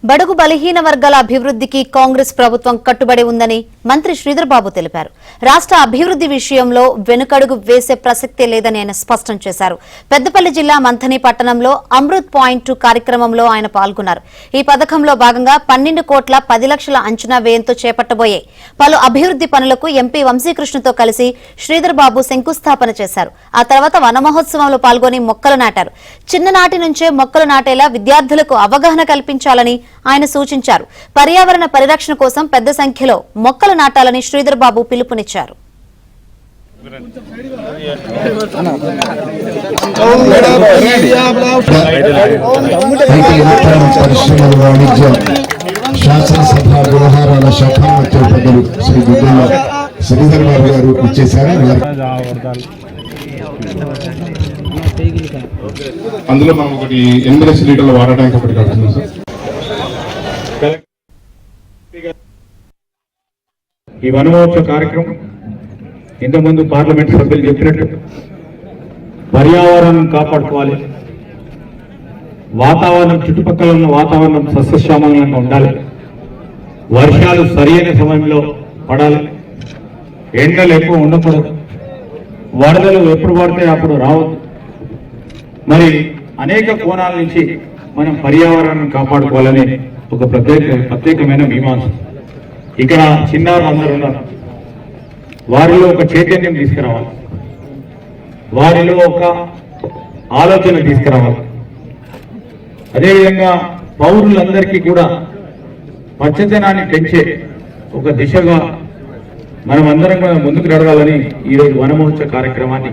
బడుగు బలహీన వర్గాల అభివృద్ధికి కాంగ్రెస్ ప్రభుత్వం కట్టుబడి ఉందని మంత్రి శ్రీధర్ బాబు తెలిపారు. రాష్ట్ర అభివృద్ధి విషయంలో వెనుకడుగు వేసే ప్రసక్తే లేదని ఆయన స్పష్టం చేశారు. పెద్దపల్లి జిల్లా మంథని పట్టణంలో అమృత్ పాయింట్ 2 కార్యక్రమంలో ఆయన పాల్గొన్నారు. ఈ పథకంలో భాగంగా 12 కోట్ల 10 లక్షల అంచనా వ్యయంతో చేపట్టబోయే పలు అభివృద్ధి పనులకు ఎంపీ వంశీకృష్ణతో కలిసి శ్రీధర్ బాబు శంకుస్థాపన చేశారు. ఆ తర్వాత వన మహోత్సవంలో పాల్గొని మొక్కలు నాటారు. చిన్ననాటి నుంచే మొక్కలు నాటేలా విద్యార్థులకు అవగాహన కల్పించాలని ఆయన సూచించారు. పర్యావరణ పరిరక్షణ కోసం పెద్ద సంఖ్యలో మొక్కలు నాటాలని శ్రీధర్ బాబు పిలుపునిచ్చారు. శాసనసభ వ్యవహారాల శాఖ మంత్రి పెద్దలు శ్రీ గుడ్డెల శ్రీధర్ బాబు గారు ఇచ్చేశారు. అందులో మనం ఒకటి 8 లీటర్ల వాటర్ ట్యాంక్ ఒకటి కడుతున్నాం సార్. ఈ వనమహోత్సవ కార్యక్రమం ఇంతకుముందు పార్లమెంట్ సభ్యులు చెప్పినట్టు పర్యావరణం కాపాడుకోవాలి, వాతావరణం చుట్టుపక్కల ఉన్న వాతావరణం సస్యశ్యామలంగా ఉండాలి, వర్షాలు సరైన సమయంలో పడాలి, ఎండలు ఎక్కువ ఉండకూడదు, వరదలు ఎప్పుడు పడితే అప్పుడు రావద్దు. మరి అనేక కోణాల నుంచి మనం పర్యావరణాన్ని కాపాడుకోవాలని ఒక ప్రత్యేకమైన మీమాంస. ఇక్కడ చిన్నారులు అందరూ ఉన్నారు, వారిలో ఒక చైతన్యం తీసుకురావాలి, వారిలో ఒక ఆలోచన తీసుకురావాలి. అదేవిధంగా పౌరులందరికీ కూడా పచ్చదనాన్ని పెంచే ఒక దిశగా మనం అందరం కూడా ముందుకు నడవాలని ఈరోజు వనమహోత్సవ కార్యక్రమాన్ని